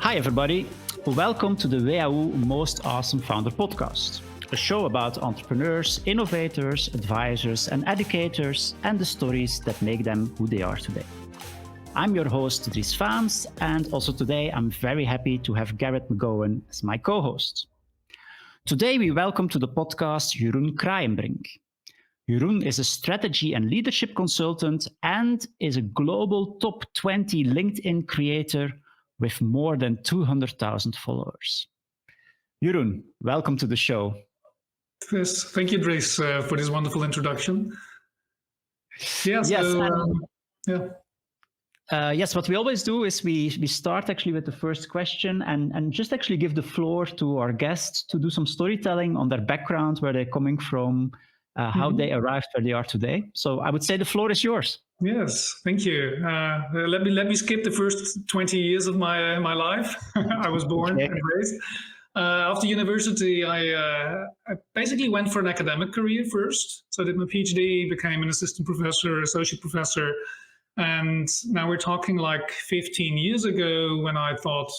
Hi everybody, welcome to the WAU Most Awesome Founder Podcast, a show about entrepreneurs, innovators, advisors and educators and the stories that make them who they are today. I'm your host Dries Faems, and also today I'm very happy to have Gerrit McGowan as my co-host. Today we welcome to the podcast Jeroen Kraaijenbrink. Jeroen is a strategy and leadership consultant and is a global top 20 LinkedIn creator with more than 200,000 followers. Jeroen, welcome to the show. Yes, thank you, Dries, for this wonderful introduction. Yes, what we always do is we start actually with the first question and just actually give the floor to our guests to do some storytelling on their background, where they're coming from, how they arrived where they are today. So I would say the floor is yours. Yes, thank you. Let me skip the first 20 years of my life. I was born and raised. After university, I basically went for an academic career first. So I did my PhD, became an assistant professor, associate professor. And now we're talking like 15 years ago when I thought,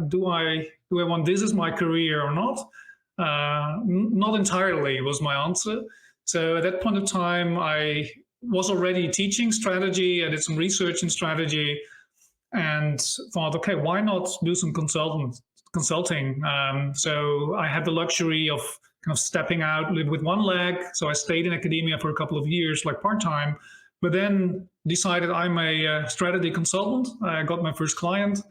do I want this as my career or not? Not entirely was my answer. So at that point of time, I was already teaching strategy. I did some research in strategy and thought, okay, why not do some consulting? So I had the luxury of kind of stepping out with one leg. So I stayed in academia for a couple of years, like part-time, but then decided I'm a strategy consultant. I got my first client.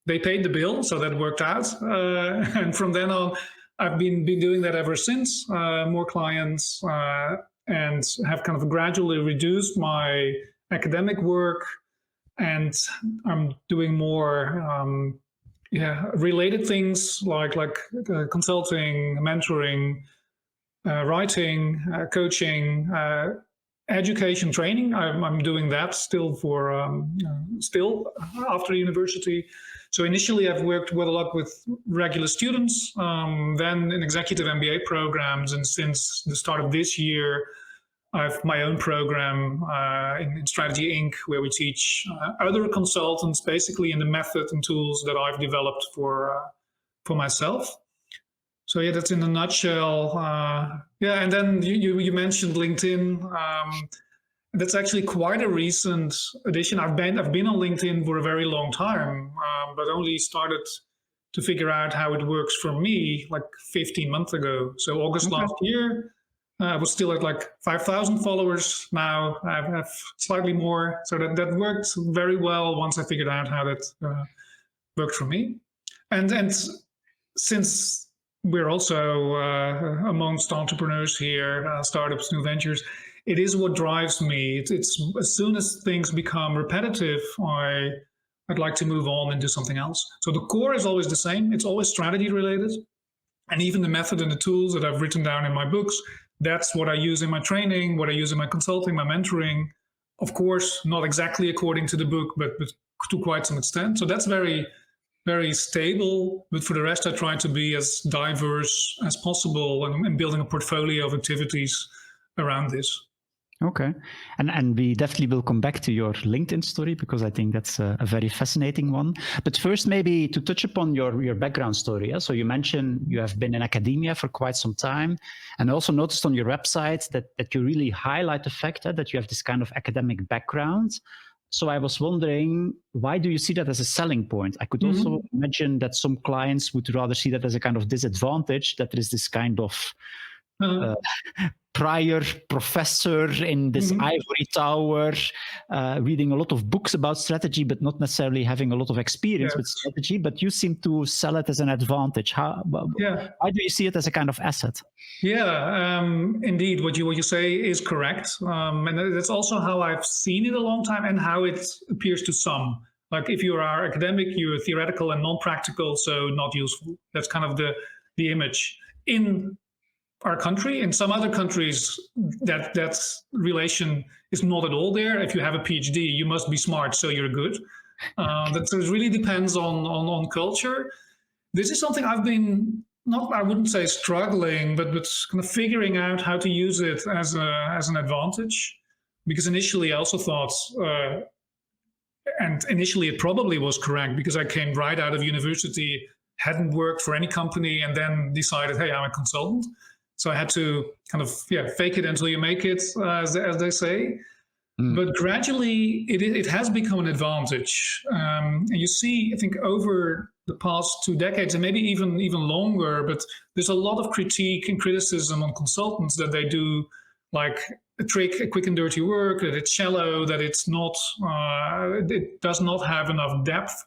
They paid the bill, so that worked out. And from then on, I've been doing that ever since. More clients, and have kind of gradually reduced my academic work, and I'm doing more related things like consulting, mentoring, writing, coaching, education training. I'm doing that still still after university. So initially I've worked a lot with regular students, then in executive MBA programs, and since the start of this year, I have my own program in Strategy Inc., where we teach other consultants basically in the method and tools that I've developed for myself. So yeah, that's in a nutshell. And then you mentioned LinkedIn. That's actually quite a recent addition. I've been on LinkedIn for a very long time, but only started to figure out how it works for me like 15 months ago. So August last year, I was still at like 5,000 followers. Now I have slightly more. So that worked very well once I figured out how that worked for me. And since we're also amongst entrepreneurs here, startups, new ventures, it is what drives me. It's as soon as things become repetitive, I'd like to move on and do something else. So the core is always the same. It's always strategy related. And even the method and the tools that I've written down in my books, that's what I use in my training, what I use in my consulting, my mentoring. Of course, not exactly according to the book, but to quite some extent. So that's very, very stable. But for the rest, I try to be as diverse as possible and building a portfolio of activities around this. Okay. And we definitely will come back to your LinkedIn story, because I think that's a very fascinating one. But first, maybe to touch upon your background story. Yeah? So you mentioned you have been in academia for quite some time, and I also noticed on your website that you really highlight the fact that you have this kind of academic background. So I was wondering, why do you see that as a selling point? I could also imagine that some clients would rather see that as a kind of disadvantage, that there is this kind of prior professor in this ivory tower, reading a lot of books about strategy, but not necessarily having a lot of experience with strategy. But you seem to sell it as an advantage. Why do you see it as a kind of asset? Yeah, indeed, what you say is correct. And that's also how I've seen it a long time, and how it appears to some. Like if you are academic, you're theoretical and non-practical, so not useful. That's kind of the image. In our country, in some other countries, that relation is not at all there. If you have a PhD, you must be smart, so you're good. So it really depends on culture. This is something I've been I wouldn't say struggling, but kind of figuring out how to use it as an advantage. Because initially I also thought and initially it probably was correct because I came right out of university, hadn't worked for any company, and then decided, hey, I'm a consultant. So I had to kind of fake it until you make it, as they say. But gradually, it has become an advantage. And you see, I think, over the past 2 decades, and maybe even longer, but there's a lot of critique and criticism on consultants that they do like a trick, a quick and dirty work, that it's shallow, that it's not, it does not have enough depth,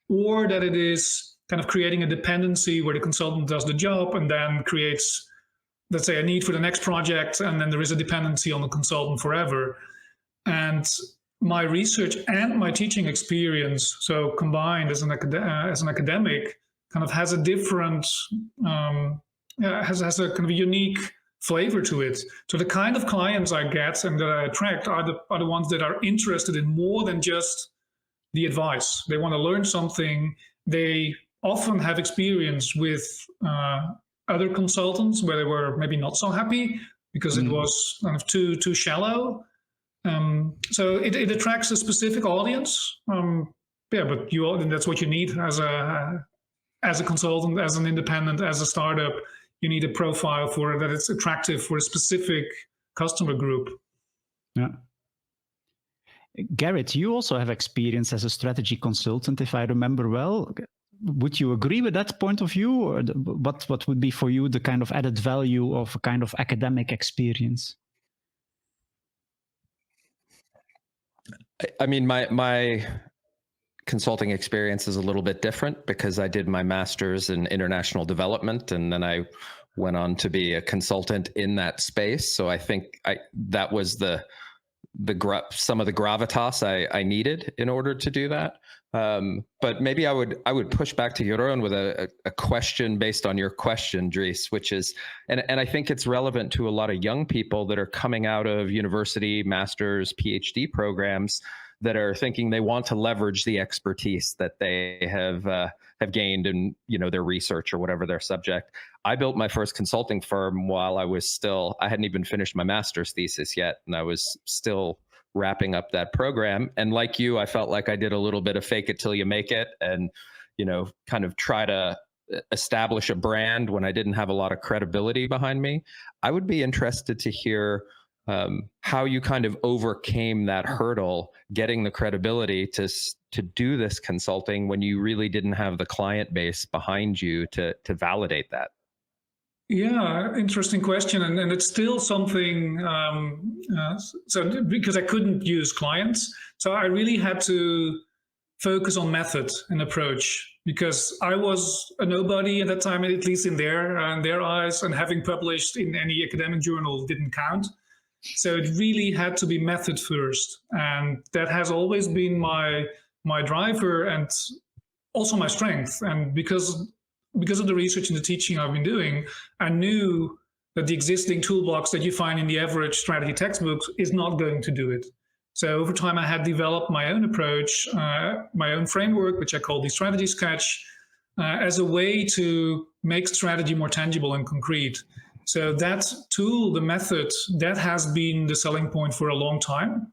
or that it is kind of creating a dependency where the consultant does the job and then creates, let's say, a need for the next project, and then there is a dependency on the consultant forever. And my research and my teaching experience, so combined as an academic, kind of has a different, has a kind of a unique flavor to it. So the kind of clients I get and that I attract are the ones that are interested in more than just the advice. They want to learn something. They often have experience with other consultants where they were maybe not so happy because it was kind of too shallow. So it attracts a specific audience. But that's what you need as a consultant, as an independent, as a startup. You need a profile for that it's attractive for a specific customer group. Yeah. Gerrit, you also have experience as a strategy consultant, if I remember well. Would you agree with that point of view, or what would be for you the kind of added value of a kind of academic experience? I mean, my consulting experience is a little bit different because I did my master's in international development, and then I went on to be a consultant in that space. So I think that was some of the gravitas I needed in order to do that. But maybe I would push back to Jeroen with a question based on your question, Dries, which is, and I think it's relevant to a lot of young people that are coming out of university, master's, PhD programs that are thinking they want to leverage the expertise that they have gained in their research or whatever their subject. I built my first consulting firm while I hadn't even finished my master's thesis yet, and I was still wrapping up that program. And like you, I felt like I did a little bit of fake it till you make it, and kind of try to establish a brand when I didn't have a lot of credibility behind me. I would be interested to hear how you kind of overcame that hurdle, getting the credibility to do this consulting when you really didn't have the client base behind you to validate that. Yeah, interesting question, and it's still something. So because I couldn't use clients, so I really had to focus on method and approach, because I was a nobody at that time, at least in their eyes, and having published in any academic journal didn't count. So it really had to be method first, and that has always been my driver and also my strength. And because of the research and the teaching I've been doing, I knew that the existing toolbox that you find in the average strategy textbooks is not going to do it. So over time, I had developed my own approach, my own framework, which I call the strategy sketch, as a way to make strategy more tangible and concrete. So that tool, the method, that has been the selling point for a long time.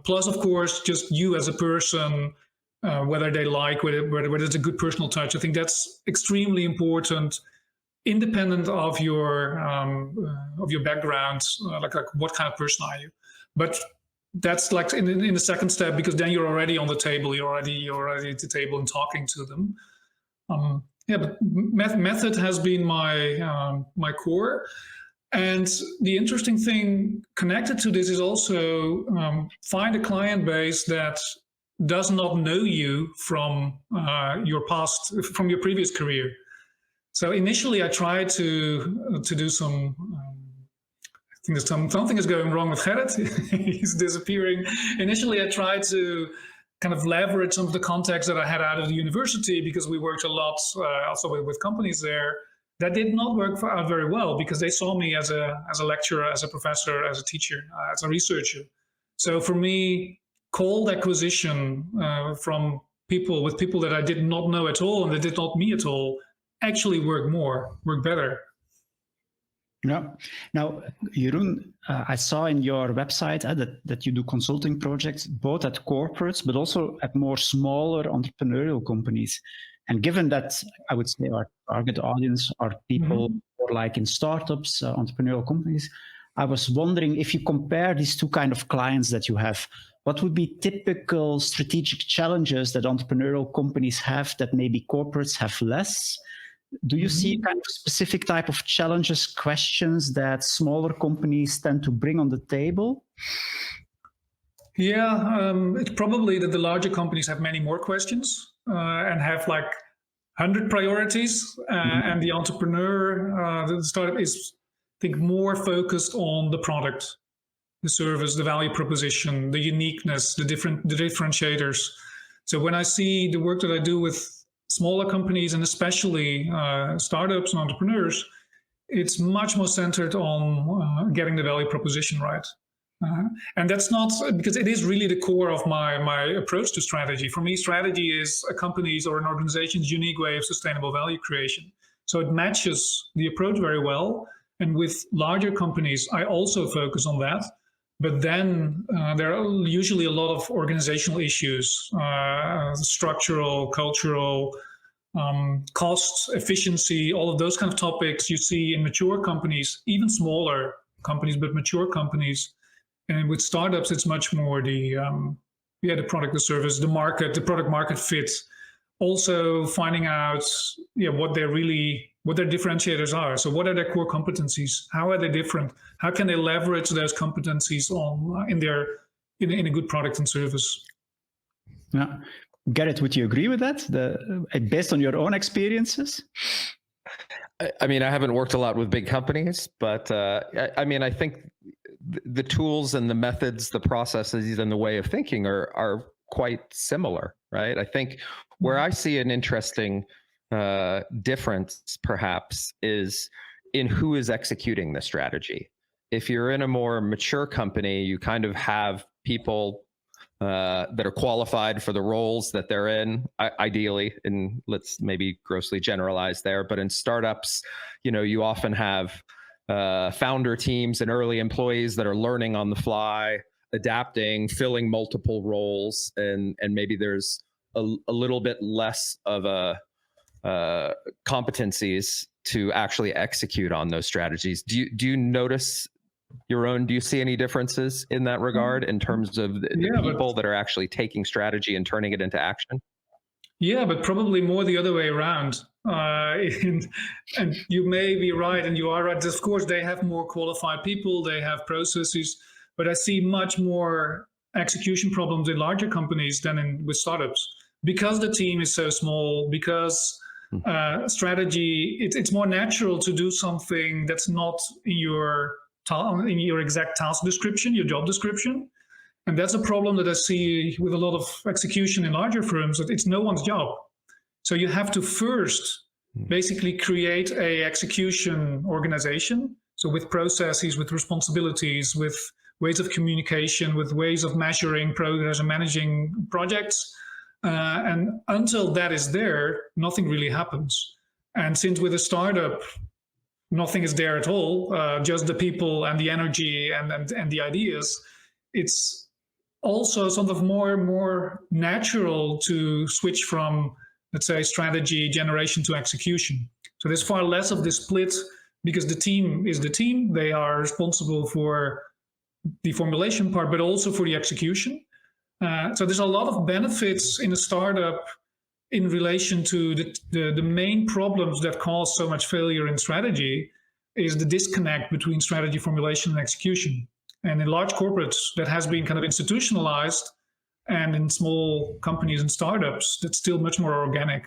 Plus, of course, just you as a person, whether they like, whether it's a good personal touch. I think that's extremely important, independent of your background, like what kind of person are you. But that's like in the second step, because then you're already on the table. You're already at the table and talking to them. But method has been my core. And the interesting thing connected to this is also find a client base that does not know you from your past, from your previous career. So initially, I tried to do some. I think there's something is going wrong with Gerrit. He's disappearing. Initially, I tried to kind of leverage some of the contacts that I had out of the university, because we worked a lot also with companies there. That did not work out very well, because they saw me as a lecturer, as a professor, as a teacher, as a researcher. So for me, cold acquisition from people that I did not know at all and that did not me at all actually work better. Yeah. Now, Jeroen, I saw in your website that you do consulting projects both at corporates, but also at more smaller entrepreneurial companies. And given that I would say our target audience are people more like in startups, entrepreneurial companies, I was wondering if you compare these two kind of clients that you have, what would be typical strategic challenges that entrepreneurial companies have that maybe corporates have less? Do you see kind of specific type of challenges, questions that smaller companies tend to bring on the table? Yeah, it's probably that the larger companies have many more questions and have like 100 priorities, and the entrepreneur, the startup is, I think, more focused on the product, the service, the value proposition, the uniqueness, the differentiators. So when I see the work that I do with smaller companies and especially startups and entrepreneurs, it's much more centered on getting the value proposition right. And that's not because it is really the core of my approach to strategy. For me, strategy is a company's or an organization's unique way of sustainable value creation. So it matches the approach very well. And with larger companies, I also focus on that. But then there are usually a lot of organizational issues, structural, cultural, cost, efficiency, all of those kind of topics you see in mature companies, even smaller companies, but mature companies. And with startups, it's much more the product, the service, the market, the product market fit. Also finding out what their differentiators are. So what are their core competencies? How are they different? How can they leverage those competencies on in a good product and service? Yeah. Gerrit, would you agree with that? Based on your own experiences? I mean, I haven't worked a lot with big companies, but I mean, I think the tools and the methods, the processes, and the way of thinking are quite similar, right? I think where I see an interesting difference, perhaps, is in who is executing the strategy. If you're in a more mature company, you kind of have people that are qualified for the roles that they're in, ideally, and let's maybe grossly generalize there. But in startups, you often have founder teams and early employees that are learning on the fly, adapting, filling multiple roles, and maybe there's a little bit less of a competencies to actually execute on those strategies. Do you notice your own? Do you see any differences in that regard in terms of the people that are actually taking strategy and turning it into action? Yeah, but probably more the other way around. And you may be right, and you are right. Of course, they have more qualified people, they have processes, but I see much more execution problems in larger companies than with startups, because the team is so small, because strategy, it's more natural to do something that's not in your exact task description, your job description. And that's a problem that I see with a lot of execution in larger firms, that it's no one's job. So you have to first basically create a execution organization. So with processes, with responsibilities, with ways of communication, with ways of measuring progress and managing projects. And until that is there, nothing really happens. And since with a startup, nothing is there at all, just the people and the energy and the ideas, it's also sort of more natural to switch from, let's say, strategy generation to execution. So there's far less of this split, because the team is the team. They are responsible for the formulation part, but also for the execution. So there's a lot of benefits in a startup in relation to the main problems that cause so much failure in strategy is the disconnect between strategy formulation and execution. And in large corporates, that has been kind of institutionalized, and in small companies and startups, that's still much more organic.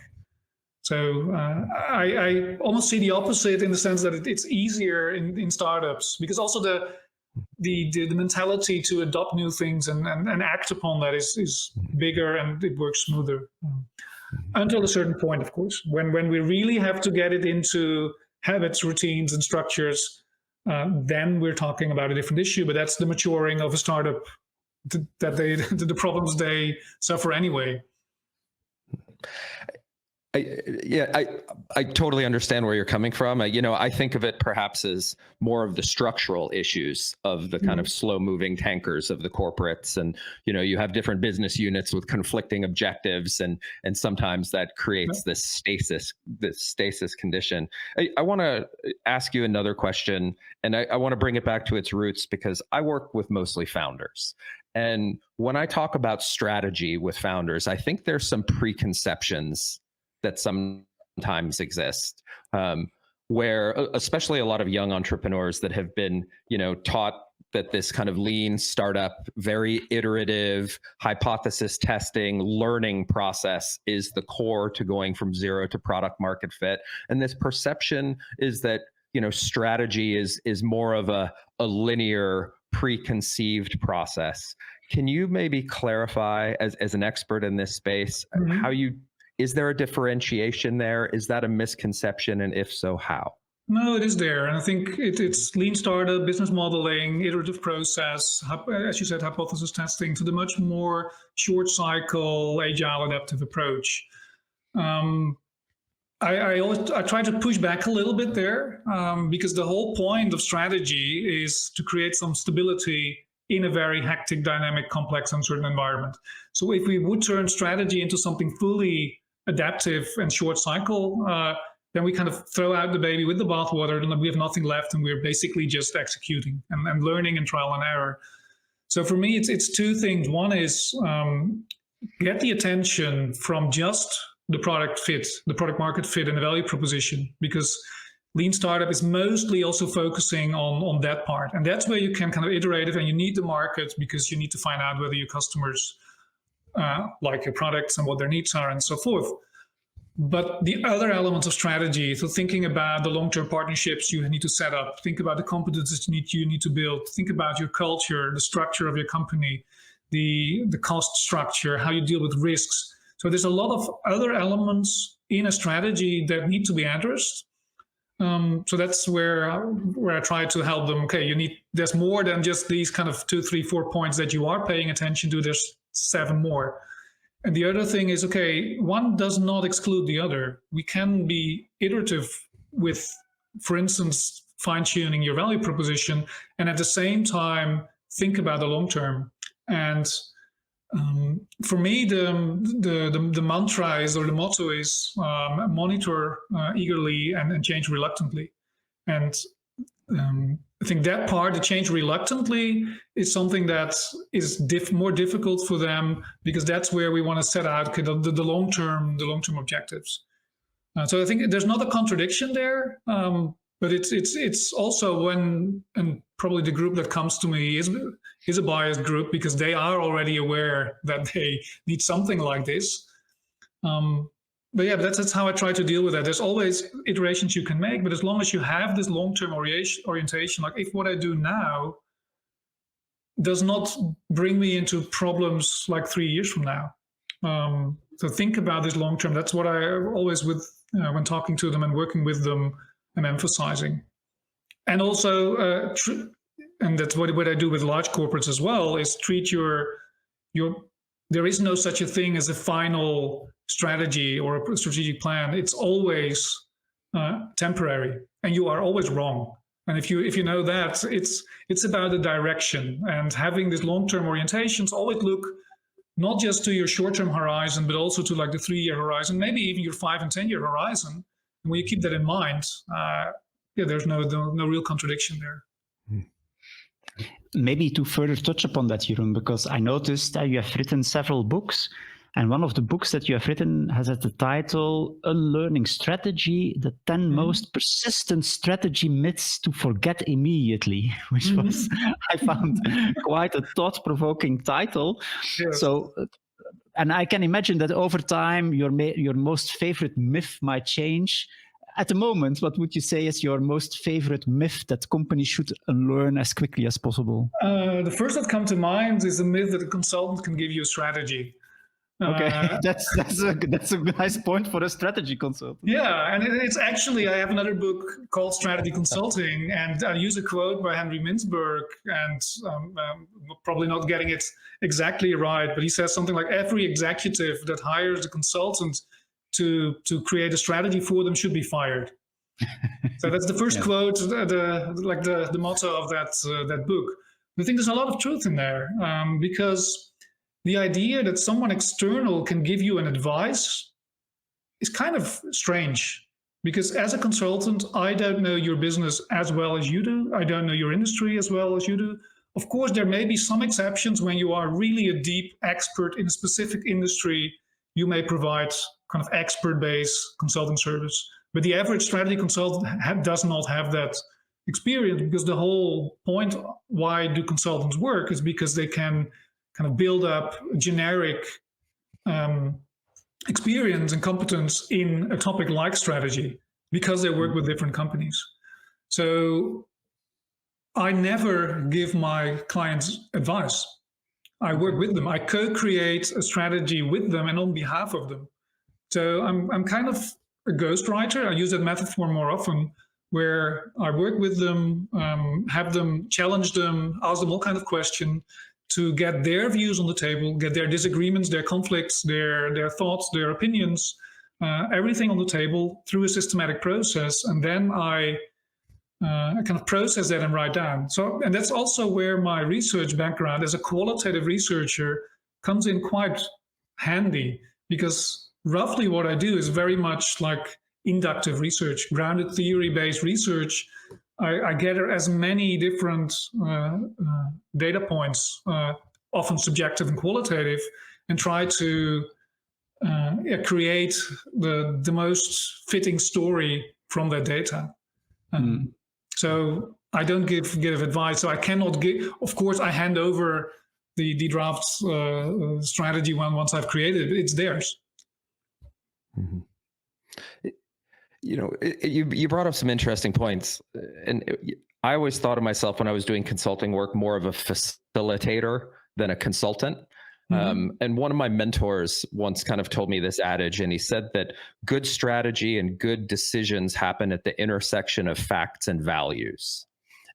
So I almost see the opposite, in the sense that it's easier in startups, because also the mentality to adopt new things and act upon that is bigger, and it works smoother. Until a certain point, of course, when we really have to get it into habits, routines, and structures, then we're talking about a different issue. But that's the maturing of a startup, the problems they suffer anyway. I totally understand where you're coming from. I think of it perhaps as more of the structural issues of the kind of slow moving tankers of the corporates. And, you have different business units with conflicting objectives, and sometimes that creates this stasis condition. I want to ask you another question, and I want to bring it back to its roots, because I work with mostly founders. And when I talk about strategy with founders, I think there's some preconceptions that sometimes exist, where especially a lot of young entrepreneurs that have been, taught that this kind of lean startup, very iterative, hypothesis testing, learning process is the core to going from zero to product market fit. And this perception is that, strategy is more of a linear, preconceived process. Can you maybe clarify, as an expert in this space, is there a differentiation there? Is that a misconception? And if so, how? No, it is there. And I think it's lean startup, business modeling, iterative process, as you said, hypothesis testing, to the much more short cycle, agile, adaptive approach. I try to push back a little bit there, because the whole point of strategy is to create some stability in a very hectic, dynamic, complex, uncertain environment. So if we would turn strategy into something fully adaptive and short cycle, then we kind of throw out the baby with the bathwater, and we have nothing left, and we're basically just executing and learning and trial and error. So for me, it's two things. One is get the attention from just the product fit, the product market fit, and the value proposition, because lean startup is mostly also focusing on that part. And that's where you can kind of iterative, and you need the market, because you need to find out whether your customers like your products and what their needs are and so forth. But the other elements of strategy, so thinking about the long-term partnerships you need to set up, think about the competencies you need to build, think about your culture, the structure of your company, the cost structure, how you deal with risks. So there's a lot of other elements in a strategy that need to be addressed. So that's where I try to help them. Okay, there's more than just these kind of 2, 3, 4 points that you are paying attention to. There's 7 more. And the other thing is, okay, one does not exclude the other. We can be iterative with, for instance, fine-tuning your value proposition, and at the same time think about the long term. And for me, the mantra is, or the motto is, monitor eagerly and change reluctantly. And I think that part, the change reluctantly, is something that is more difficult for them, because that's where we want to set out the long-term objectives. So I think there's not a contradiction there, but it's also when, and probably the group that comes to me is a biased group, because they are already aware that they need something like this. But yeah, that's how I try to deal with that. There's always iterations you can make, but as long as you have this long-term orientation, like if what I do now does not bring me into problems like 3 years from now. So think about this long-term. That's what I always, when talking to them and working with them, I'm emphasizing. And also, and that's what I do with large corporates as well, is treat your there is no such a thing as a final strategy or a strategic plan. It's always temporary, and you are always wrong. And if you know that, it's about the direction, and having this long-term orientations always look not just to your short-term horizon, but also to like the 3-year horizon, maybe even your 5 and 10-year horizon. And when you keep that in mind, there's no real contradiction there. Maybe to further touch upon that, Jeroen, because I noticed that you have written several books, and one of the books that you have written has the title Unlearning Strategy, the 10 most persistent strategy myths to forget immediately, which was, I found, quite a thought-provoking title. Yes. So, and I can imagine that over time, your most favorite myth might change. At the moment, what would you say is your most favorite myth that companies should unlearn as quickly as possible? The first that comes to mind is the myth that a consultant can give you a strategy. Okay, that's a nice point for a strategy consultant. Yeah, and it's actually, I have another book called Strategy Consulting, and I use a quote by Henry Mintzberg, and probably not getting it exactly right, but he says something like, every executive that hires a consultant to create a strategy for them should be fired. So that's the first quote, the motto of that book. I think there's a lot of truth in there, because the idea that someone external can give you an advice is kind of strange. Because as a consultant, I don't know your business as well as you do. I don't know your industry as well as you do. Of course, there may be some exceptions when you are really a deep expert in a specific industry. You may provide kind of expert-based consulting service. But the average strategy consultant does not have that experience, because the whole point why do consultants work is because they can kind of build up generic experience and competence in a topic like strategy, because they work with different companies. So I never give my clients advice. I work with them. I co-create a strategy with them and on behalf of them. So I'm kind of a ghostwriter. I use that metaphor more often, where I work with them, have them, challenge them, ask them all kinds of questions to get their views on the table, get their disagreements, their conflicts, their thoughts, their opinions, everything on the table through a systematic process. And then I kind of process that and write down. And that's also where my research background as a qualitative researcher comes in quite handy, because roughly what I do is very much like inductive research, grounded theory-based research. I gather as many different data points, often subjective and qualitative, and try to create the most fitting story from that data. So I don't give advice. So I cannot give. Of course, I hand over the draft strategy once I've created it. It's theirs. Mm-hmm. You brought up some interesting points, and I always thought of myself when I was doing consulting work more of a facilitator than a consultant. And one of my mentors once kind of told me this adage, and he said that good strategy and good decisions happen at the intersection of facts and values,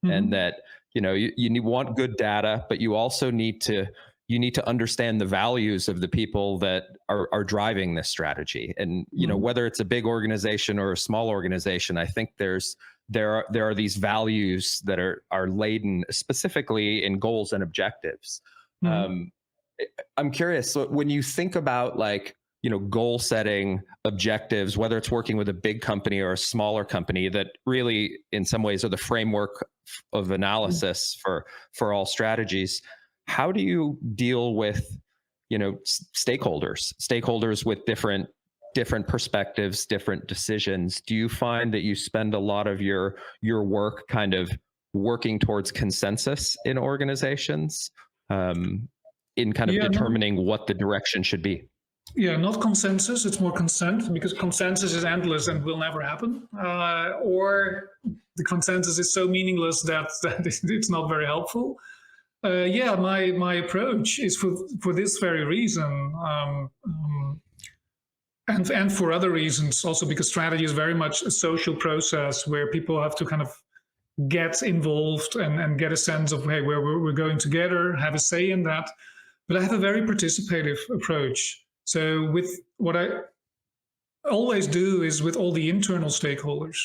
and that you want good data, but you also need to understand the values of the people that are driving this strategy. And whether it's a big organization or a small organization, I think there are these values that are laden specifically in goals and objectives. I'm curious, so when you think about goal setting, objectives, whether it's working with a big company or a smaller company that really in some ways are the framework of analysis for all strategies, how do you deal with stakeholders with different perspectives, different decisions? Do you find that you spend a lot of your work kind of working towards consensus in organizations, in kind of determining what the direction should be? Yeah, not consensus. It's more consent, because consensus is endless and will never happen. Or the consensus is so meaningless that it's not very helpful. My approach is for this very reason, and for other reasons also, because strategy is very much a social process where people have to kind of get involved and get a sense of, hey, where we're going together, have a say in that. But I have a very participative approach. So with what I always do is with all the internal stakeholders,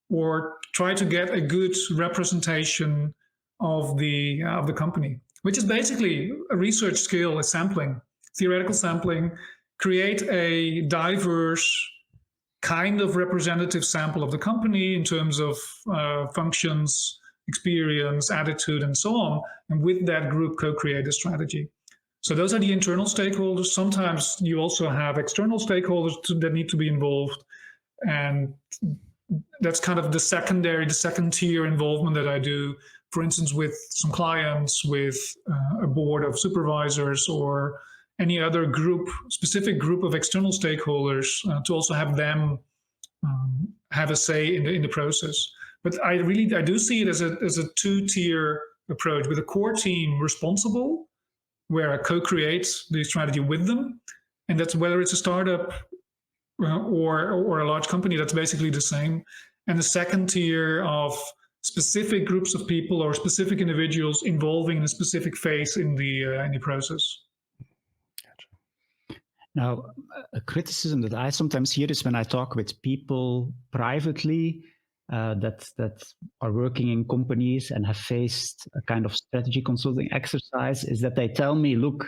or try to get a good representation of the company, which is basically a research skill, is sampling, theoretical sampling, create a diverse kind of representative sample of the company in terms of functions, experience, attitude, and so on. And with that group, co-create a strategy. So those are the internal stakeholders. Sometimes you also have external stakeholders that need to be involved. And that's kind of the second tier involvement that I do, for instance, with some clients, with a board of supervisors, or any other specific group of external stakeholders, to also have them have a say in the process. But I do see it as a two-tier approach, with a core team responsible, where I co-create the strategy with them. And that's whether it's a startup or a large company, that's basically the same. And the second tier of specific groups of people or specific individuals involving in a specific phase in the process. Gotcha. Now, a criticism that I sometimes hear is when I talk with people privately that are working in companies and have faced a kind of strategy consulting exercise, is that they tell me, look,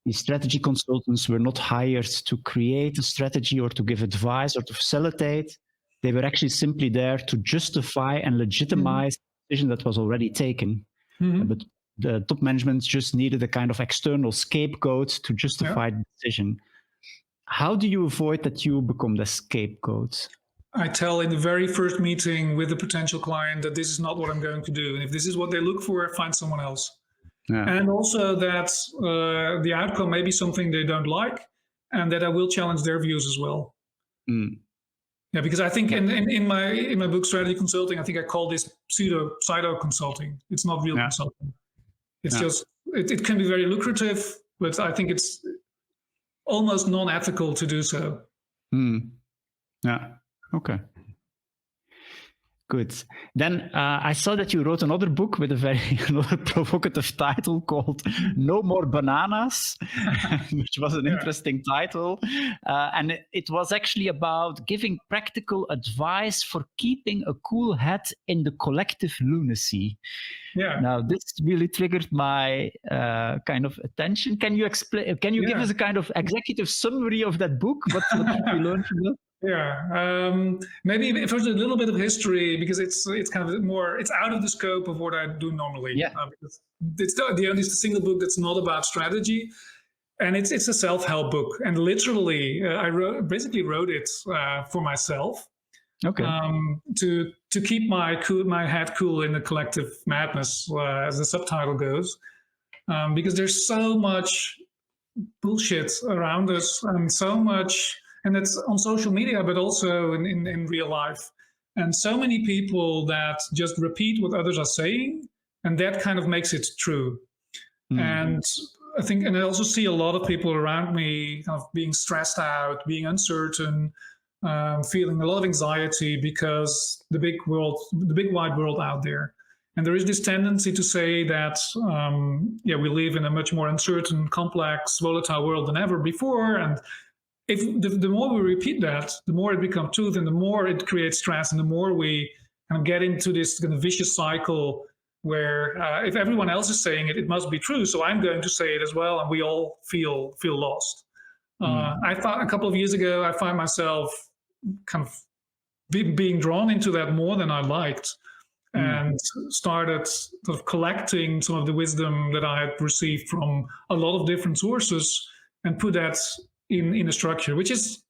these strategy consultants were not hired to create a strategy or to give advice or to facilitate. They were actually simply there to justify and legitimize the decision that was already taken. But the top management just needed a kind of external scapegoat to justify the decision. How do you avoid that you become the scapegoat? I tell in the very first meeting with the potential client that this is not what I'm going to do. And if this is what they look for, find someone else. Yeah. And also that the outcome may be something they don't like, and that I will challenge their views as well. Yeah, because I think in my book Strategy Consulting, I think I call this pseudo consulting. It's not real consulting. It's just it can be very lucrative, but I think it's almost non-ethical to do so. Yeah. Okay. Good. Then I saw that you wrote another book with another provocative title called No More Bananas, which was an interesting title. And it was actually about giving practical advice for keeping a cool head in the collective lunacy. Yeah. Now, this really triggered my kind of attention. Can you explain? Can you give us a kind of executive summary of that book? What did we learn from that? Yeah, maybe first a little bit of history, because it's kind of more, it's out of the scope of what I do normally. Yeah, because it's the single book that's not about strategy, and it's a self-help book. And literally, I basically wrote it for myself. Okay. To keep my head cool in the collective madness, as the subtitle goes, because there's so much bullshit around us, and so much. And it's on social media, but also in real life. And so many people that just repeat what others are saying, and that kind of makes it true. And I think, and I also see a lot of people around me kind of being stressed out, being uncertain, feeling a lot of anxiety because the big wide world out there. And there is this tendency to say that, we live in a much more uncertain, complex, volatile world than ever before. And if the more we repeat that, the more it becomes truth, and the more it creates stress, and the more we kind of get into this kind of vicious cycle where if everyone else is saying it, it must be true, so I'm going to say it as well, and we all feel lost. I thought a couple of years ago, I find myself kind of being drawn into that more than I liked, and started sort of collecting some of the wisdom that I had received from a lot of different sources and put that in a structure, which is,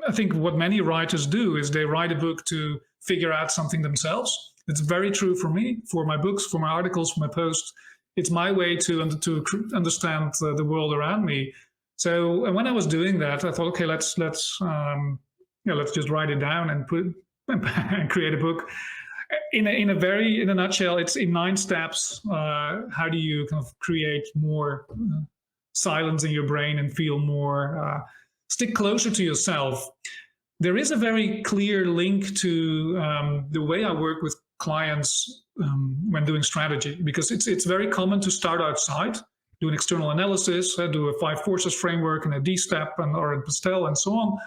I think, what many writers do, is they write a book to figure out something themselves. It's very true for me, for my books, for my articles, for my posts. It's my way to understand the world around me. So when I was doing that, I thought, okay, let's just write it down and and create a book. In a nutshell, it's in 9 steps. How do you kind of create more silence in your brain and feel more, stick closer to yourself? There is a very clear link to the way I work with clients when doing strategy, because it's very common to start outside, do an external analysis, do a 5 forces framework and a D-step or a pastel and so on,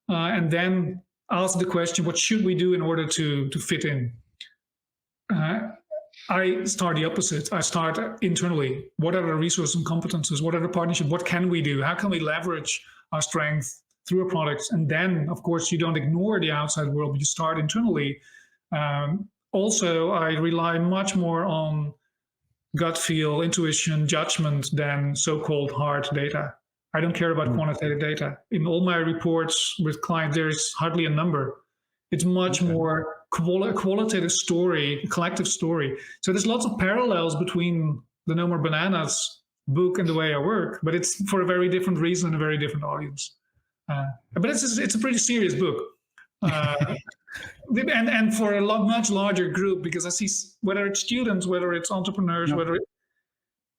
and then ask the question, what should we do in order to fit in? I start the opposite. I start internally. What are the resources and competences? What are the partnerships? What can we do? How can we leverage our strength through a product? And then, of course, you don't ignore the outside world, but you start internally. Also, I rely much more on gut feel, intuition, judgment than so-called hard data. I don't care about quantitative data. In all my reports with clients, there is hardly a number. It's much more qualitative story, collective story. So there's lots of parallels between the No More Bananas book and the way I work, but it's for a very different reason and a very different audience. But it's a pretty serious book. And for a much larger group, because I see whether it's students, whether it's entrepreneurs,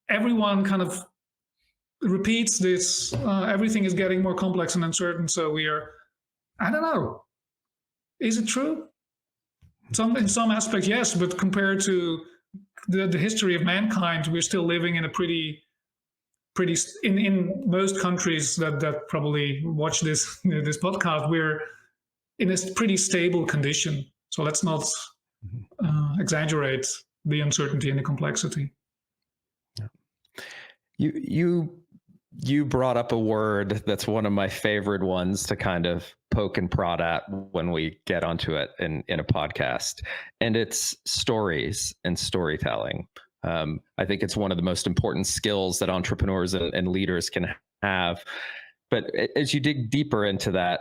everyone kind of repeats this, everything is getting more complex and uncertain. So I don't know. Is it true? In some aspects, yes, but compared to the history of mankind, we're still living in a pretty in most countries that probably watch this podcast, we're in a pretty stable condition. So let's not exaggerate the uncertainty and the complexity. You brought up a word that's one of my favorite ones to kind of poke and prod at when we get onto it in a podcast, and it's stories and storytelling. I think it's one of the most important skills that entrepreneurs and leaders can have. But as you dig deeper into that,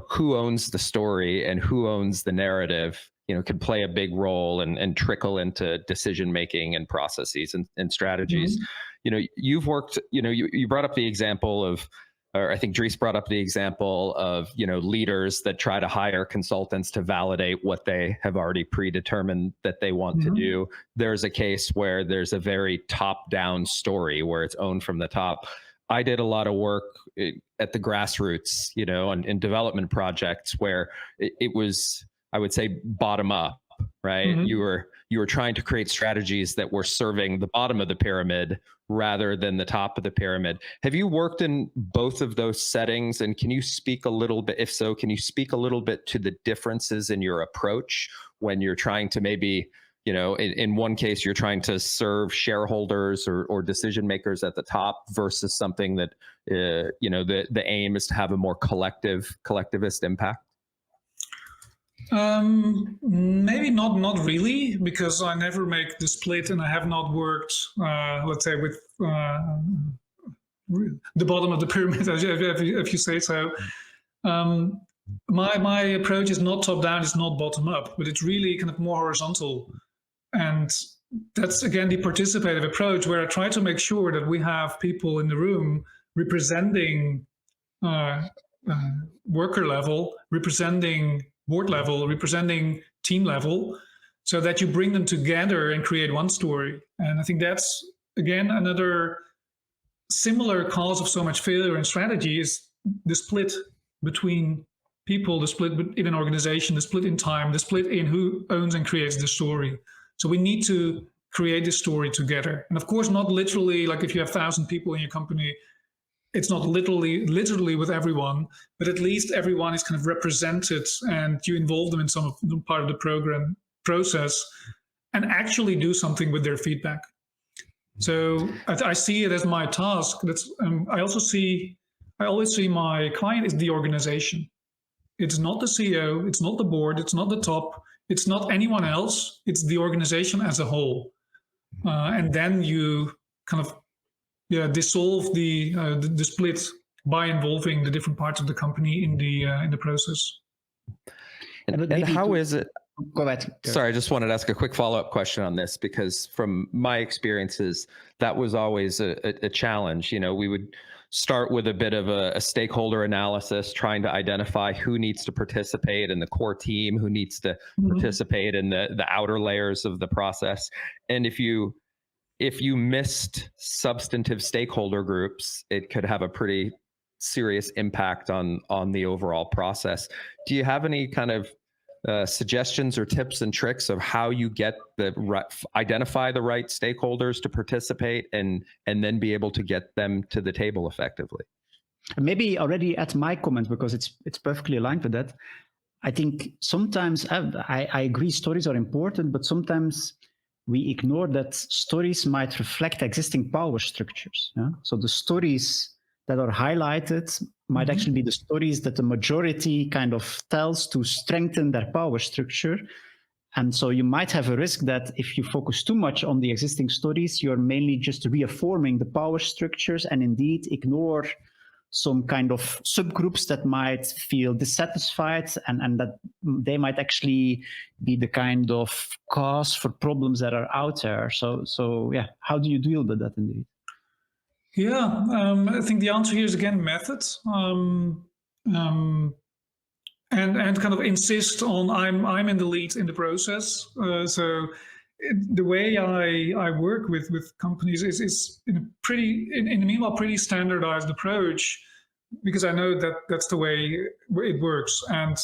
who owns the story and who owns the narrative, can play a big role and trickle into decision making and processes and strategies. Mm-hmm. You've worked, you brought up the example of, or I think Dries brought up the example of, leaders that try to hire consultants to validate what they have already predetermined that they want mm-hmm. to do. There's a case where there's a very top-down story where it's owned from the top. I did a lot of work at the grassroots, in development projects where it was, I would say, bottom up, right? Mm-hmm. You were trying to create strategies that were serving the bottom of the pyramid rather than the top of the pyramid. Have you worked in both of those settings? And can you speak a little bit, if so, can you speak a little bit to the differences in your approach when you're trying to maybe, in one case, you're trying to serve shareholders or decision makers at the top versus something that, the aim is to have a more collectivist impact? Maybe not really, because I never make the split, and I have not worked, let's say, with the bottom of the pyramid, if you say so. My approach is not top down, it's not bottom up, but it's really kind of more horizontal. And that's, again, the participative approach, where I try to make sure that we have people in the room representing worker level, representing board level, representing team level, so that you bring them together and create one story. And I think that's, again, another similar cause of so much failure in strategy is the split between people, the split in an organization, the split in time, the split in who owns and creates the story. So we need to create this story together. And of course, not literally, like if you have 1,000 people in your company, it's not literally with everyone, but at least everyone is kind of represented, and you involve them in some part of the program process and actually do something with their feedback. So I see it as my task. I always see my client is the organization. It's not the CEO, it's not the board, it's not the top, it's not anyone else, it's the organization as a whole. And then you kind of dissolve the split by involving the different parts of the company in the process. And how is it? Go ahead. Sorry, I just wanted to ask a quick follow-up question on this, because from my experiences, that was always a challenge. We would start with a bit of a stakeholder analysis, trying to identify who needs to participate in the core team, who needs to mm-hmm. participate in the outer layers of the process. And if you missed substantive stakeholder groups, it could have a pretty serious impact on the overall process. Do you have any kind of suggestions or tips and tricks of how you get identify the right stakeholders to participate and then be able to get them to the table effectively? Maybe already at my comment, because it's perfectly aligned with that. I think sometimes I agree stories are important, but sometimes we ignore that stories might reflect existing power structures. Yeah? So the stories that are highlighted might mm-hmm. actually be the stories that the majority kind of tells to strengthen their power structure. And so you might have a risk that if you focus too much on the existing stories, you're mainly just reaffirming the power structures and indeed ignore some kind of subgroups that might feel dissatisfied and that they might actually be the kind of cause for problems that are out there. So yeah, how do you deal with that indeed? Yeah, I think the answer here is, again, methods, and kind of insist on I'm in the lead in the process. So the way I work with companies is in the meanwhile pretty standardized approach, because I know that that's the way it works. And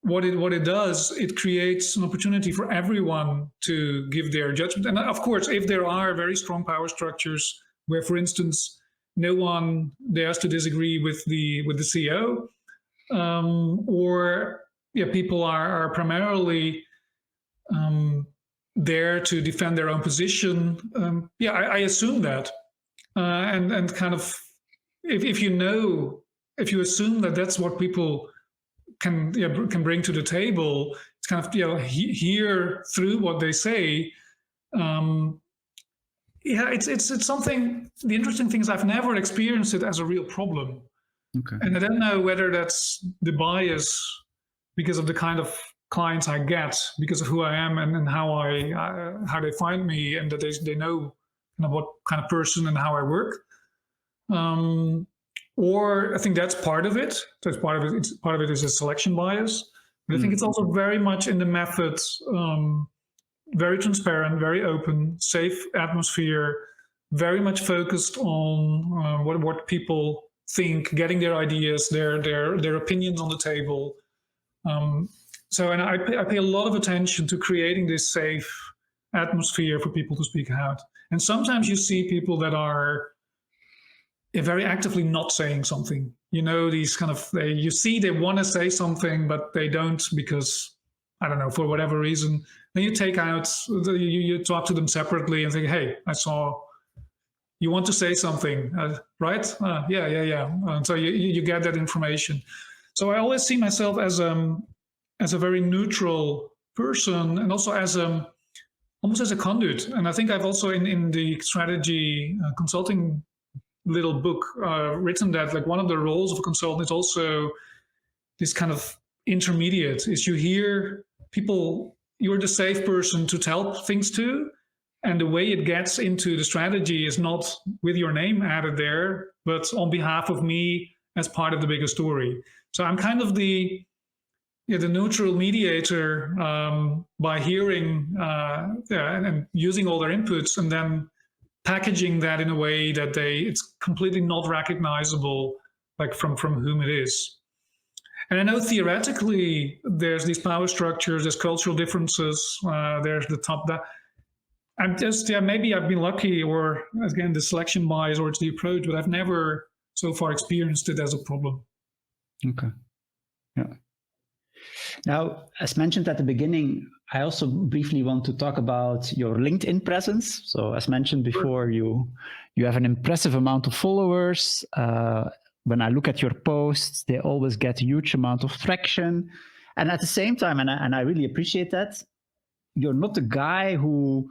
what it does, it creates an opportunity for everyone to give their judgment. And of course, if there are very strong power structures, where, for instance, no one dares to disagree with the CEO, or people are primarily there to defend their own position. I assume that, and kind of if you assume that that's what people can bring to the table, it's kind of hear through what they say. It's something. The interesting thing is I've never experienced it as a real problem, and I don't know whether that's the bias because of the kind of clients I get, because of who I am and how they find me, and that they know what kind of person and how I work. Or I think that's part of it. That's part of it. Part of it is a selection bias, but I think it's also very much in the methods. Very transparent, very open, safe atmosphere, very much focused on what people think, getting their ideas, their opinions on the table. And I pay a lot of attention to creating this safe atmosphere for people to speak out. And sometimes you see people that are very actively not saying something. These kind of, you see they want to say something, but they don't because, I don't know, for whatever reason. Then you take out, you talk to them separately and think, hey, I saw you want to say something, right? Yeah. And so you get that information. So I always see myself as a very neutral person, and also as almost as a conduit. And I think I've also in the strategy consulting little book written that like one of the roles of a consultant is also this kind of intermediate, is you hear people, you're the safe person to tell things to, and the way it gets into the strategy is not with your name added there, but on behalf of me as part of the bigger story. So I'm kind of the neutral mediator by hearing and using all their inputs, and then packaging that in a way that it's completely not recognizable, like from whom it is. And I know theoretically there's these power structures, there's cultural differences, there's the top that. I'm just, maybe I've been lucky, or again, the selection bias, or it's the approach, but I've never so far experienced it as a problem. Okay. Yeah. Now, as mentioned at the beginning, I also briefly want to talk about your LinkedIn presence. So as mentioned before, you have an impressive amount of followers. When I look at your posts, they always get a huge amount of traction. And at the same time, and I really appreciate that, you're not the guy who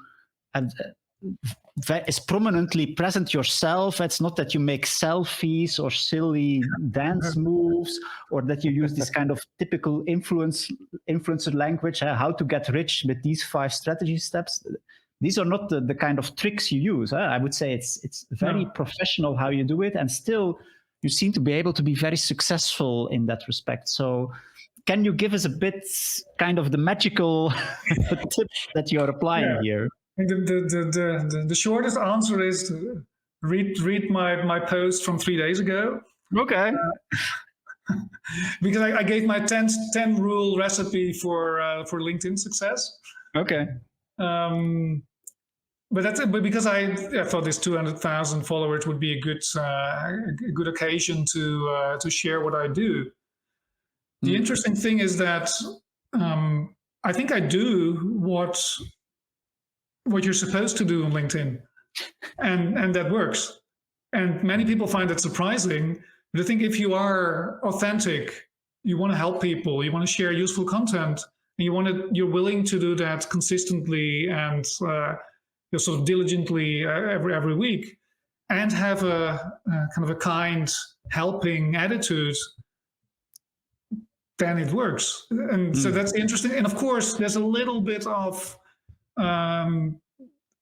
is prominently present yourself. It's not that you make selfies or silly dance moves, or that you use this kind of typical influencer language, how to get rich with these 5 strategy steps. These are not the kind of tricks you use. I would say it's very professional how you do it, and still you seem to be able to be very successful in that respect. So can you give us a bit kind of the magical tips that you're applying here? The shortest answer is read my post from 3 days ago. Okay. Because I gave my 10 rule recipe for LinkedIn success. Okay. But because I thought this 200,000 followers would be a good occasion to share what I do. The interesting thing is that I think I do what you're supposed to do on LinkedIn, and that works. And many people find that surprising. But I think if you are authentic, you want to help people, you want to share useful content, and you're willing to do that consistently and sort of diligently every week, and have a kind of a kind, helping attitude, then it works. And so that's interesting. And of course, there's a little bit of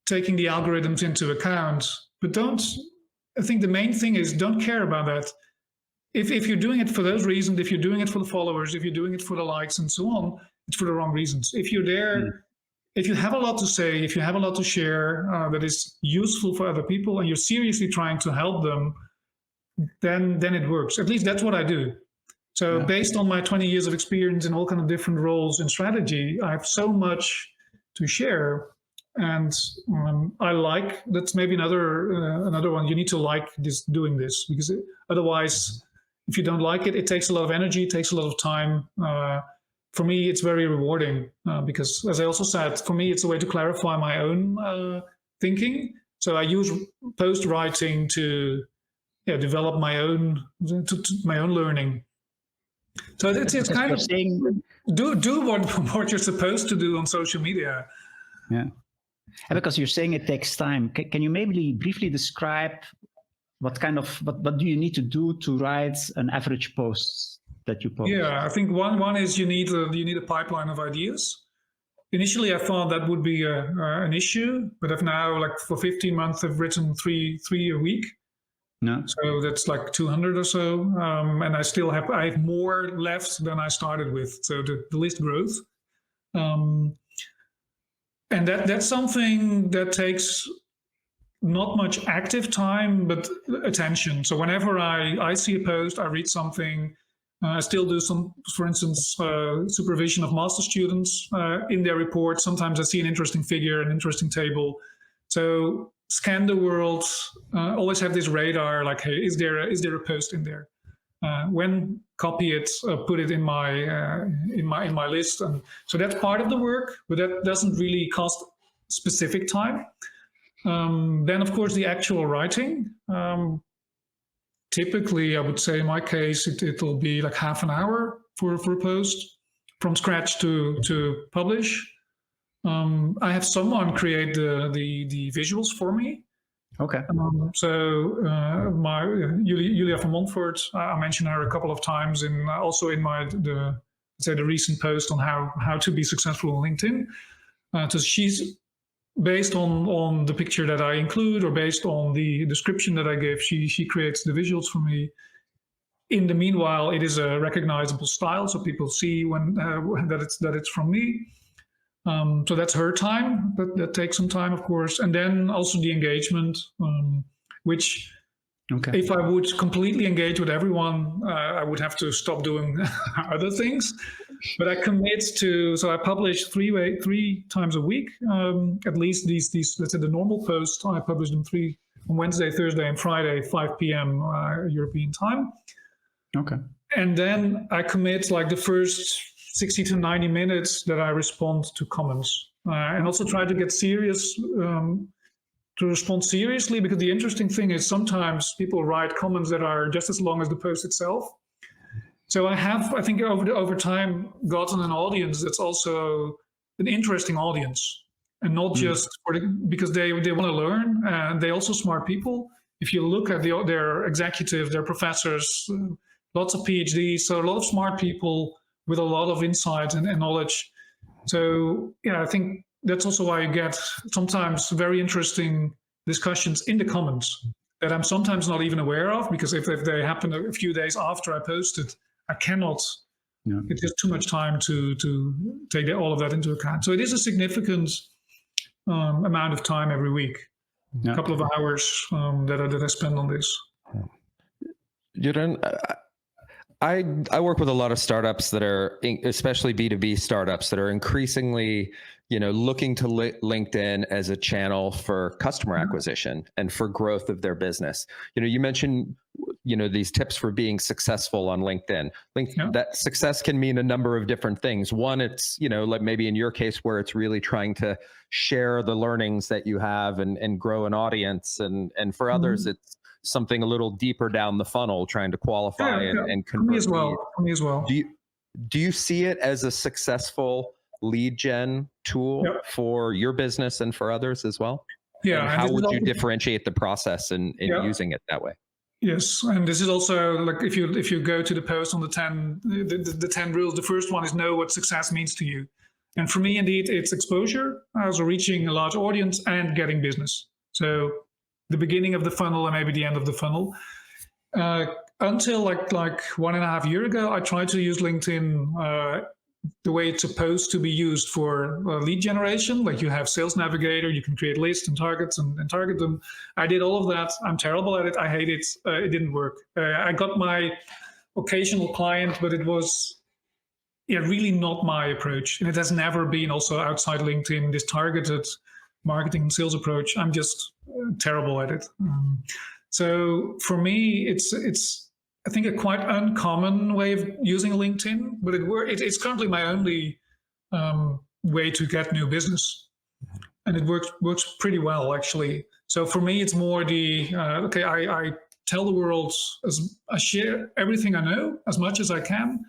taking the algorithms into account, but I think the main thing is don't care about that. If you're doing it for those reasons, if you're doing it for the followers, if you're doing it for the likes and so on, it's for the wrong reasons. If you're there, if you have a lot to say, if you have a lot to share that is useful for other people, and you're seriously trying to help them, then it works. At least that's what I do. So based on my 20 years of experience in all kinds of different roles in strategy, I have so much to share. and I like, that's maybe another one. You need to like doing this, because otherwise, if you don't like it, it takes a lot of energy, it takes a lot of time. For me, it's very rewarding because, as I also said, for me, it's a way to clarify my own thinking. So I use post writing to develop my own learning. So it's kind of saying, do what you're supposed to do on social media. Yeah, and because you're saying it takes time, can you maybe briefly describe what do you need to do to write an average post that you post? Yeah, I think one is you need a pipeline of ideas. Initially, I thought that would be an issue, but I've now, like, for 15 months, I've written three a week. No. So that's like 200 or so, and I have more left than I started with. So the list grows, and that's something that takes not much active time, but attention. So whenever I see a post, I read something. I still do some, for instance, supervision of master students in their report. Sometimes I see an interesting figure, an interesting table. So scan the world, always have this radar, like, hey, is there a post in there? When copy it, put it in my list, and so that's part of the work, but that doesn't really cost specific time. Then, of course, the actual writing. Typically, I would say in my case, it'll be like half an hour for a post from scratch to publish. I have someone create the visuals for me. Okay. My Julia van Montfort, I mentioned her a couple of times also in the recent post on how to be successful on LinkedIn. So she's based on the picture that I include, or based on the description that I give. She creates the visuals for me. In the meanwhile, it is a recognizable style, so people see that it's from me. So that's her time, but that takes some time, of course. And then also the engagement, which, if I would completely engage with everyone, I would have to stop doing other things. But I commit to, so I publish three times a week, at least these, let's say, the normal posts. I publish them on Wednesday, Thursday, and Friday, 5 p.m. European time. Okay. And then I commit, like, the first 60 to 90 minutes that I respond to comments, and also try to get serious, to respond seriously, because the interesting thing is sometimes people write comments that are just as long as the post itself. So I think over time, gotten an audience that's also an interesting audience, and not just because they want to learn, and they're also smart people. If you look at their executives, their professors, lots of PhDs, so a lot of smart people with a lot of insight and knowledge. So yeah, I think that's also why you get sometimes very interesting discussions in the comments that I'm sometimes not even aware of, because if they happen a few days after I posted, I cannot. Yeah. It's just too much time to take all of that into account. So it is a significant amount of time every week, a couple of hours that I spend on this. Jeroen, I work with a lot of startups that are, especially B2B startups, that are increasingly, looking to LinkedIn as a channel for customer acquisition and for growth of their business. You mentioned, these tips for being successful on LinkedIn. That success can mean a number of different things. One, it's, like maybe in your case, where it's really trying to share the learnings that you have and grow an audience. And for others, it's something a little deeper down the funnel, trying to qualify and convert. For me as well. Do you see it as a successful lead gen tool for your business and for others as well? Yeah. And how would you differentiate the process in using it that way? Yes, and this is also, like, if you go to the post on the 10 rules, the first one is know what success means to you. And for me, indeed, it's exposure, also reaching a large audience and getting business. So the beginning of the funnel and maybe the end of the funnel. Until like 1.5 years ago, I tried to use LinkedIn the way it's supposed to be used for lead generation. Like, you have Sales Navigator, you can create lists and targets and target them. I did all of that. I'm terrible at it. I hate it. It didn't work. I got my occasional client, but it was really not my approach. And it has never been, also outside LinkedIn, this targeted marketing and sales approach. I'm just terrible at it. So for me, it's I think a quite uncommon way of using LinkedIn, but it's currently my only way to get new business, and it works pretty well actually. So for me, it's more I tell the world, I share everything I know as much as I can.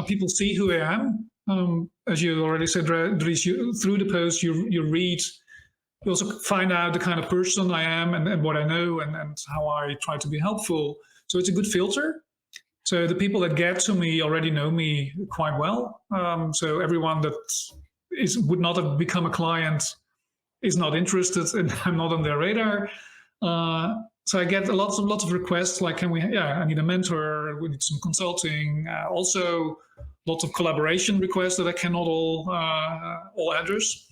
People see who I am. As you already said, Dries, through the post, you read, you also find out the kind of person I am and what I know and how I try to be helpful. So it's a good filter. So the people that get to me already know me quite well. So everyone that would not have become a client is not interested, and I'm not on their radar. So I get lots of requests like, I need a mentor, we need some consulting. Also, lots of collaboration requests that I cannot all address.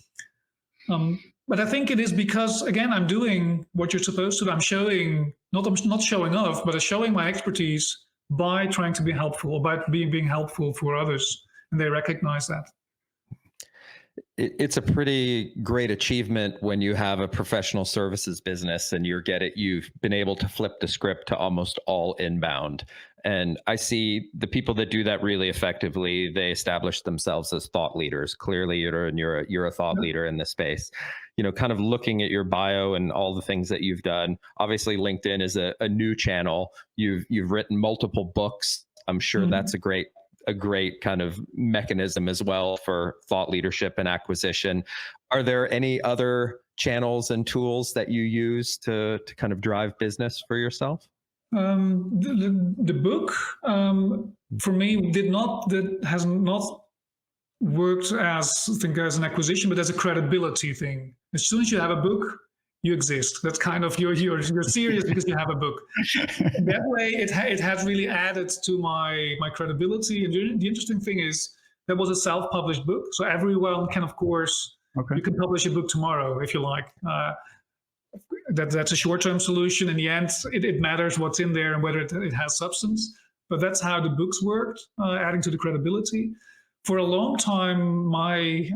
But I think it is because, again, I'm doing what you're supposed to do. I'm showing, not showing off, but I'm showing my expertise by trying to be helpful, by being helpful for others, and they recognize that. It's a pretty great achievement when you have a professional services business and you've been able to flip the script to almost all inbound. And I see the people that do that really effectively, they establish themselves as thought leaders. Clearly, you're a thought leader in this space. Kind of looking at your bio and all the things that you've done. Obviously, LinkedIn is a new channel. You've written multiple books. I'm sure that's a great kind of mechanism as well for thought leadership and acquisition. Are there any other channels and tools that you use to kind of drive business for yourself? The book for me has not worked as an acquisition, but as a credibility thing. As soon as you have a book, you exist. That's kind of you're serious because you have a book. That way, it has really added to my credibility. And the interesting thing is that was a self-published book, so everyone can, of course, you can publish a book tomorrow if you like. That's a short-term solution. In the end, it matters what's in there and whether it has substance. But that's how the books worked, adding to the credibility. For a long time, my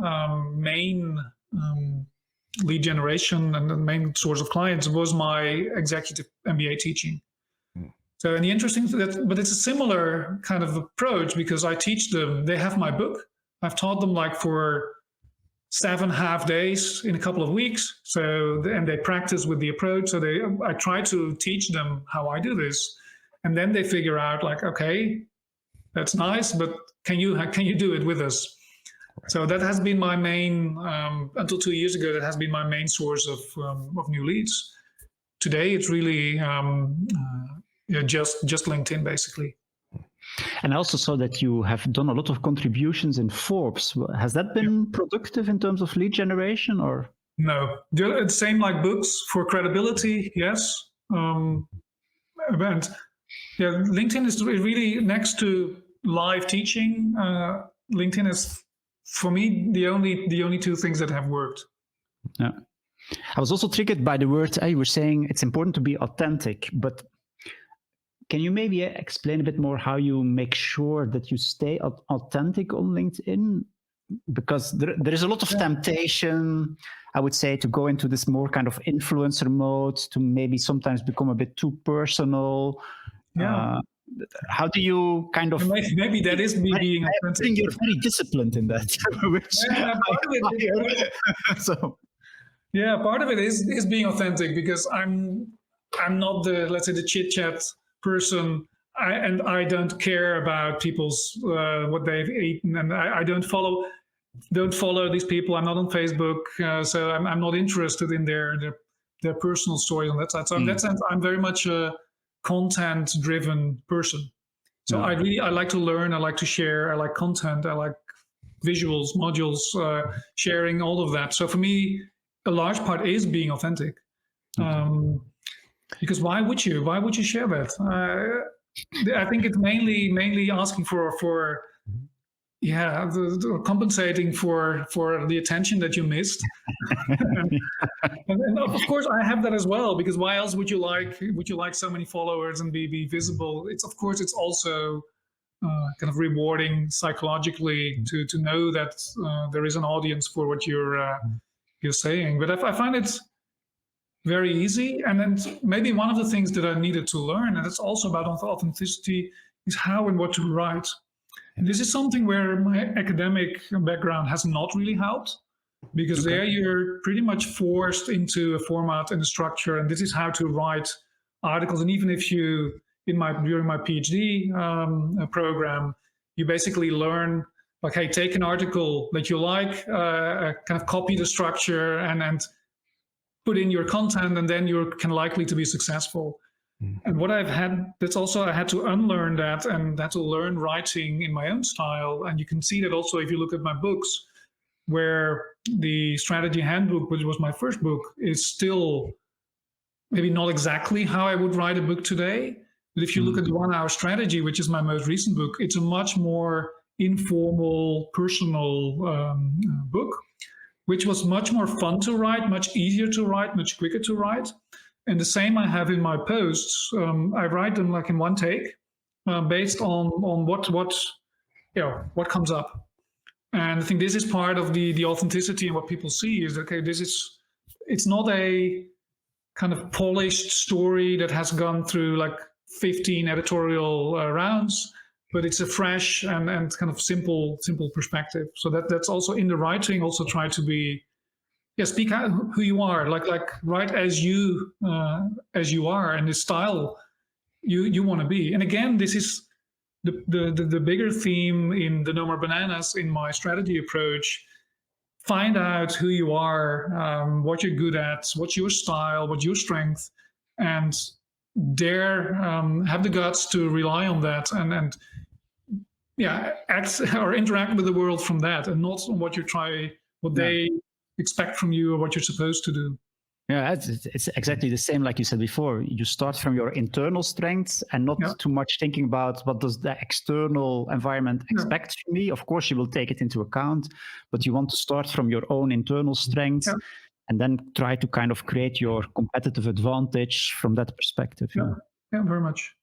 main lead generation and the main source of clients was my executive MBA teaching. So, and the interesting thing but it's a similar kind of approach because I teach them, they have my book. I've taught them like for 7.5 days in a couple of weeks. So, and they practice with the approach. So I try to teach them how I do this. And then they figure out like, okay, that's nice, but can you do it with us? So that has been my main, until 2 years ago, that has been my main source of new leads. Today, it's really just LinkedIn, basically. And I also saw that you have done a lot of contributions in Forbes. Has that been productive in terms of lead generation, or? No, the same like books for credibility, yes. And LinkedIn is really, next to live teaching, LinkedIn is, for me, the only two things that have worked. Yeah, I was also triggered by the word you were saying it's important to be authentic, but can you maybe explain a bit more how you make sure that you stay authentic on LinkedIn? Because there is a lot of temptation, I would say, to go into this more kind of influencer mode, to maybe sometimes become a bit too personal. Yeah. How do you kind of... Maybe that is me being authentic. I think you're very disciplined in that. Part of it is being authentic, because I'm not the chit-chat person, I don't care about people's what they've eaten, and I don't follow these people. I'm not on Facebook, so I'm not interested in their personal stories on that side. So in that sense, I'm very much a content-driven person. So I like to learn, I like to share, I like content, I like visuals, modules, sharing, all of that. So for me, a large part is being authentic. Because why would you share that? I think it's mainly asking for compensating for the attention that you missed. and of course I have that as well, because why else would you like so many followers and be visible? It's also kind of rewarding psychologically to know that there is an audience for what you're you're saying. But I find it very easy. And then maybe one of the things that I needed to learn, and it's also about authenticity, is how and what to write. And this is something where my academic background has not really helped, because there you're pretty much forced into a format and a structure, and this is how to write articles. And even if you, during my PhD program, you basically learn, like, hey, take an article that you like, kind of copy the structure and put in your content, and then you're kind of likely to be successful. And what I've had, that's also, I had to unlearn that and had to learn writing in my own style. And you can see that also if you look at my books, where the strategy handbook, which was my first book, is still maybe not exactly how I would write a book today. But if you look at the 1 Hour Strategy, which is my most recent book, it's a much more informal, personal book, which was much more fun to write, much easier to write, much quicker to write. And the same I have in my posts. I write them like in one take, based on what comes up. And I think this is part of the authenticity, and what people see is, okay, it's not a kind of polished story that has gone through like 15 editorial rounds, but it's a fresh and kind of simple perspective. So that's also in the writing, also try to be, speak out who you are, like write as you are, and the style you want to be. And again, this is the bigger theme in the No More Bananas, in my strategy approach. Find out who you are, what you're good at, what's your style, what's your strength, and dare have the guts to rely on that, and act or interact with the world from that, and not on what they expect from you or what you're supposed to do. Yeah, it's exactly the same like you said before. You start from your internal strengths and not too much thinking about what does the external environment expect from me. Of course, you will take it into account, but you want to start from your own internal strengths and then try to kind of create your competitive advantage from that perspective. Yeah, very much.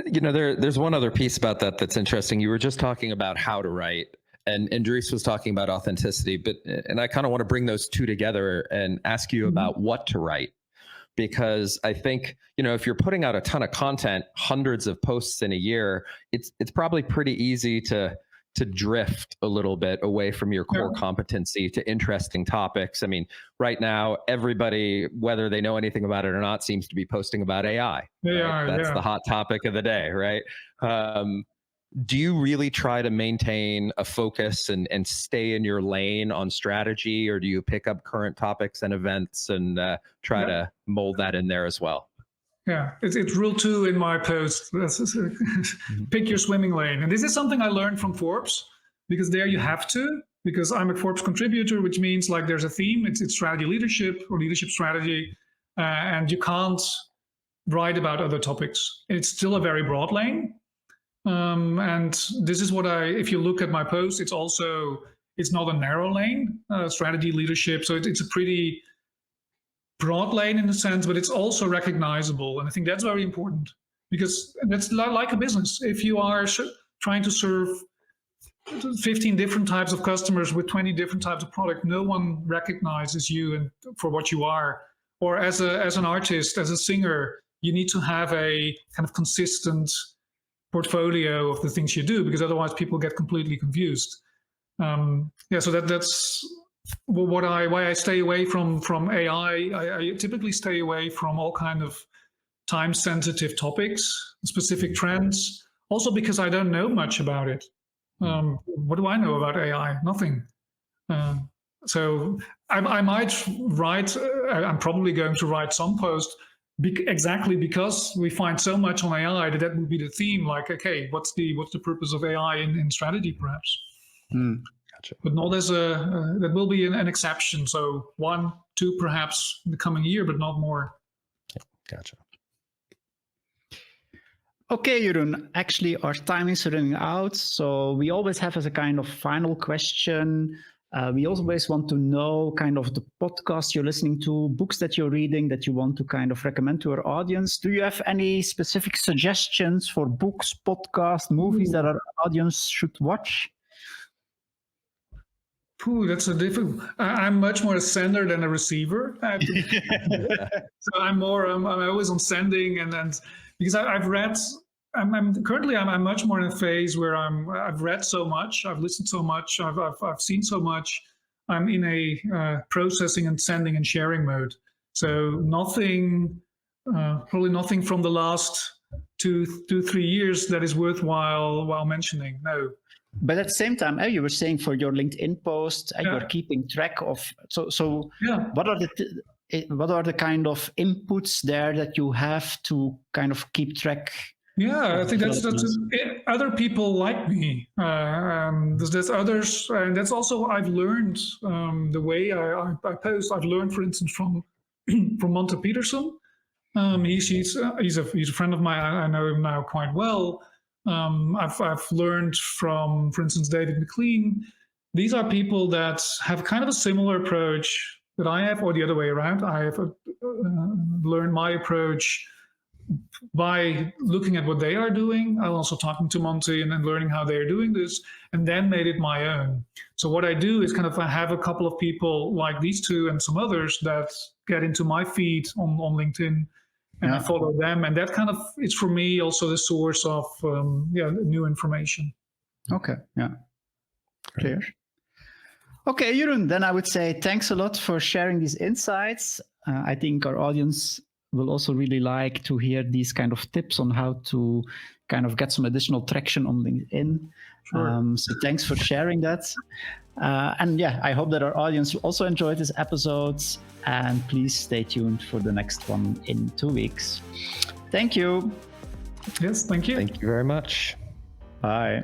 You know, there's one other piece about that that's interesting. You were just talking about how to write. And Dries was talking about authenticity, and I kind of want to bring those two together and ask you about what to write, because I think, you know, if you're putting out a ton of content, hundreds of posts in a year, it's probably pretty easy to drift a little bit away from your core competency to interesting topics. I mean, right now, everybody, whether they know anything about it or not, seems to be posting about AI. That's the hot topic of the day, right? Do you really try to maintain a focus and stay in your lane on strategy, or do you pick up current topics and events and try to mold that in there as well? Yeah, it's rule 2 in my post. Pick your swimming lane. And this is something I learned from Forbes, because there you have to, because I'm a Forbes contributor, which means like there's a theme, it's strategy leadership or leadership strategy, and you can't write about other topics. It's still a very broad lane. And this is what if you look at my post, it's not a narrow lane, strategy leadership. So it's a pretty broad lane in a sense, but it's also recognizable. And I think that's very important, because that's like a business. If you are trying to serve 15 different types of customers with 20 different types of product, no one recognizes you and for what you are. Or as an artist, as a singer, you need to have a kind of consistent portfolio of the things you do, because otherwise people get completely confused. So that's why I stay away from AI. I typically stay away from all kind of time-sensitive topics, specific trends. Also because I don't know much about it. What do I know about AI? Nothing. So I might write. I'm probably going to write some post. Exactly because we find so much on AI that would be the theme. Like, okay, what's the purpose of AI in strategy, perhaps? Gotcha. But not as that will be an exception. So 1, 2, perhaps in the coming year, but not more. Gotcha. Okay, Jeroen, actually our time is running out. So we always have as a kind of final question. We always want to know kind of the podcast you're listening to, books that you're reading that you want to kind of recommend to our audience. Do you have any specific suggestions for books, podcasts, movies that our audience should watch? That's a difficult. I'm much more a sender than a receiver. So I'm always on sending, and because I've read. I'm much more in a phase where I've read so much, I've listened so much, I've seen so much. I'm in a processing and sending and sharing mode. So nothing, probably nothing from the last 3 years that is worthwhile mentioning. No. But at the same time, you were saying for your LinkedIn post, you're keeping track of. So what are the kind of inputs there that you have to kind of keep track? Yeah, I think that's other people like me. There's others, and that's also I've learned the way I post. I've learned, for instance, from Monte Peterson. He's a friend of mine. I know him now quite well. I've learned from, for instance, David McLean. These are people that have kind of a similar approach that I have, or the other way around. I have learned my approach by looking at what they are doing. I'm also talking to Monty and then learning how they're doing this, and then made it my own. So what I do is kind of I have a couple of people like these two and some others that get into my feed on LinkedIn, and I follow them, and that kind of it's for me also the source of new information. Okay, clear. Okay, Jeroen, then I would say thanks a lot for sharing these insights. I think our audience will also really like to hear these kind of tips on how to kind of get some additional traction on LinkedIn. Sure. So thanks for sharing that. And I hope that our audience also enjoyed this episode, and please stay tuned for the next one in 2 weeks. Thank you. Yes, thank you. Thank you very much. Bye.